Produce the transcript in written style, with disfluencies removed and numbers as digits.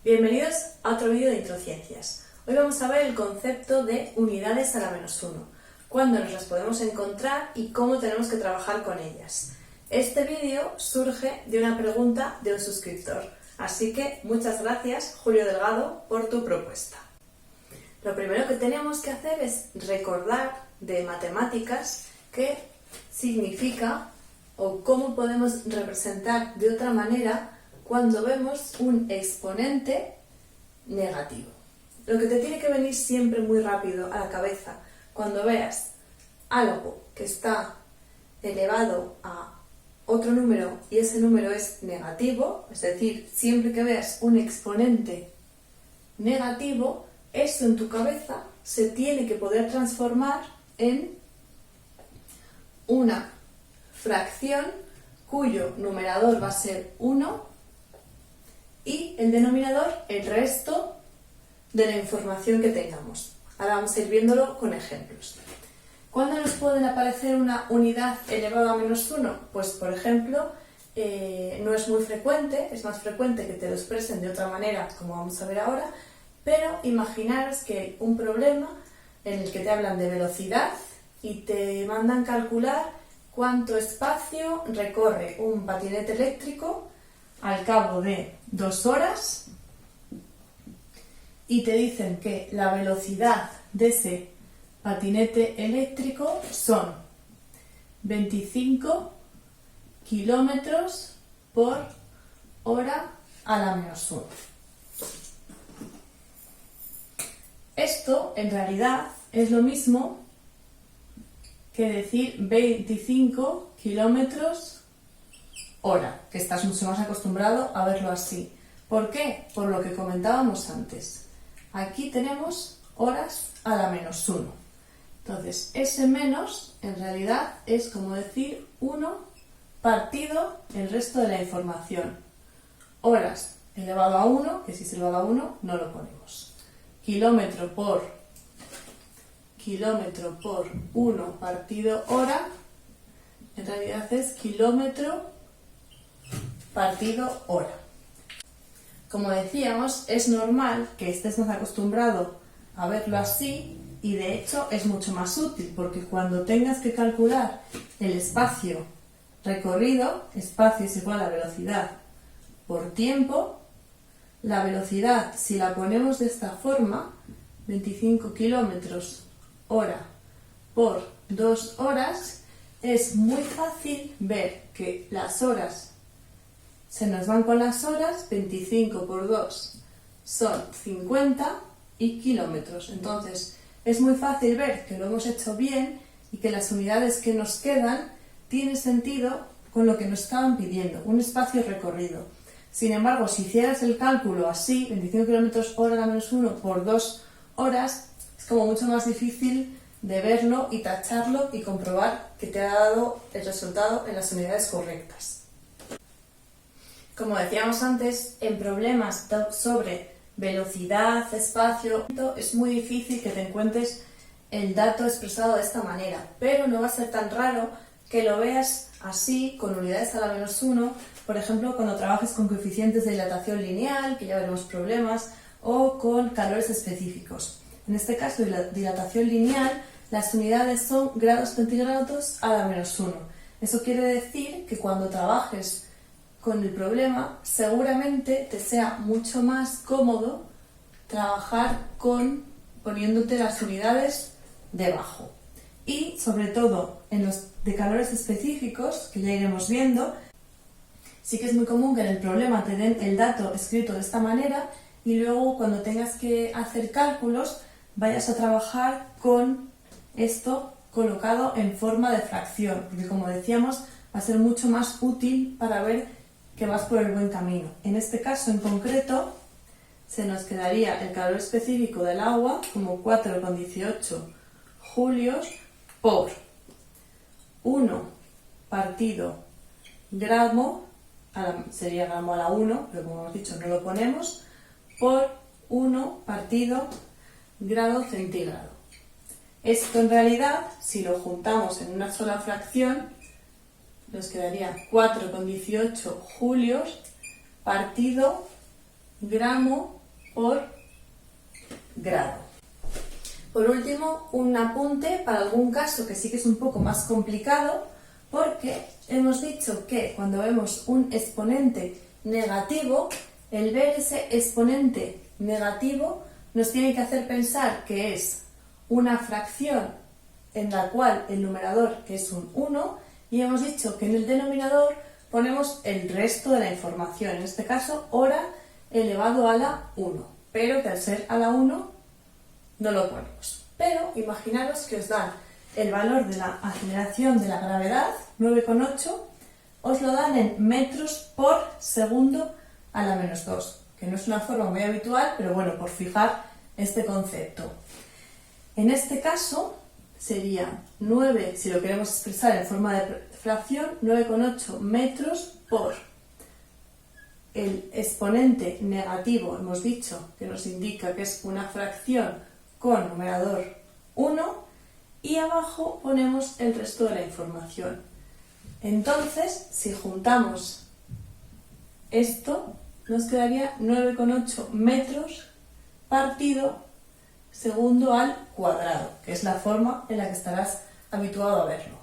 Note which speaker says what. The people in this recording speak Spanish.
Speaker 1: Bienvenidos a otro vídeo de Introciencias. Hoy vamos a ver el concepto de unidades a la menos 1, cuándo nos las podemos encontrar y cómo tenemos que trabajar con ellas. Este vídeo surge de una pregunta de un suscriptor, así que muchas gracias, Julio Delgado, por tu propuesta. Lo primero que tenemos que hacer es recordar de matemáticas qué significa o cómo podemos representar de otra manera cuando vemos un exponente negativo. Lo que te tiene que venir siempre muy rápido a la cabeza cuando veas algo que está elevado a otro número y ese número es negativo, es decir, siempre que veas un exponente negativo, eso en tu cabeza se tiene que poder transformar en una fracción cuyo numerador va a ser 1 y el denominador el resto de la información que tengamos. Ahora vamos a ir viéndolo con ejemplos. ¿Cuándo nos puede aparecer una unidad elevada a menos 1? Pues, por ejemplo, no es muy frecuente, es más frecuente que te lo expresen de otra manera, como vamos a ver ahora, pero imaginaros que hay un problema en el que te hablan de velocidad y te mandan calcular cuánto espacio recorre un patinete eléctrico al cabo de 2 horas y te dicen que la velocidad de ese patinete eléctrico son 25 kilómetros por hora a la menos 1. Esto en realidad es lo mismo que decir 25 kilómetros hora, que estás mucho más acostumbrado a verlo así. ¿Por qué? Por lo que comentábamos antes. Aquí tenemos horas a la menos 1. Entonces, ese menos en realidad es como decir 1 partido el resto de la información. Horas elevado a 1, que si es elevado a 1 no lo ponemos. Kilómetro por 1 partido hora, en realidad es kilómetro partido hora. Como decíamos, es normal que estés más acostumbrado a verlo así y de hecho es mucho más útil porque cuando tengas que calcular el espacio recorrido, espacio es igual a velocidad por tiempo, la velocidad, si la ponemos de esta forma, 25 kilómetros hora por 2 horas, es muy fácil ver que las horas se nos van con las horas, 25 por 2 son 50 y kilómetros. Entonces, es muy fácil ver que lo hemos hecho bien y que las unidades que nos quedan tienen sentido con lo que nos estaban pidiendo, un espacio recorrido. Sin embargo, si hicieras el cálculo así, 25 kilómetros hora a la menos 1 por 2 horas, es como mucho más difícil de verlo y tacharlo y comprobar que te ha dado el resultado en las unidades correctas. Como decíamos antes, en problemas sobre velocidad, espacio, es muy difícil que te encuentres el dato expresado de esta manera, pero no va a ser tan raro que lo veas así, con unidades a la menos 1, por ejemplo, cuando trabajes con coeficientes de dilatación lineal, que ya veremos problemas, o con calores específicos. En este caso, de dilatación lineal, las unidades son grados centígrados a la menos 1. Eso quiere decir que cuando trabajes con el problema, seguramente te sea mucho más cómodo trabajar poniéndote las unidades debajo. Y sobre todo en los de calores específicos, que ya iremos viendo, sí que es muy común que en el problema te den el dato escrito de esta manera y luego cuando tengas que hacer cálculos vayas a trabajar con esto colocado en forma de fracción, porque como decíamos va a ser mucho más útil para ver que vas por el buen camino. En este caso en concreto se nos quedaría el calor específico del agua como 4,18 julios por 1 partido gramo, sería gramo a la 1, pero como hemos dicho no lo ponemos, por 1 partido grado centígrado. Esto en realidad, si lo juntamos en una sola fracción, nos quedaría 4,18 julios partido gramo por grado. Por último, un apunte para algún caso que sí que es un poco más complicado, porque hemos dicho que cuando vemos un exponente negativo, el ver ese exponente negativo nos tiene que hacer pensar que es una fracción en la cual el numerador es un 1, y hemos dicho que en el denominador ponemos el resto de la información, en este caso hora elevado a la 1, pero que al ser a la 1 no lo ponemos. Pero imaginaros que os dan el valor de la aceleración de la gravedad, 9,8, os lo dan en metros por segundo a la menos 2, que no es una forma muy habitual, pero bueno, por fijar este concepto. En este caso sería 9, si lo queremos expresar en forma de fracción, 9,8 metros por el exponente negativo, hemos dicho que nos indica que es una fracción con numerador 1, y abajo ponemos el resto de la información. Entonces, si juntamos esto, nos quedaría 9,8 metros partido segundo al cuadrado, que es la forma en la que estarás habituado a verlo.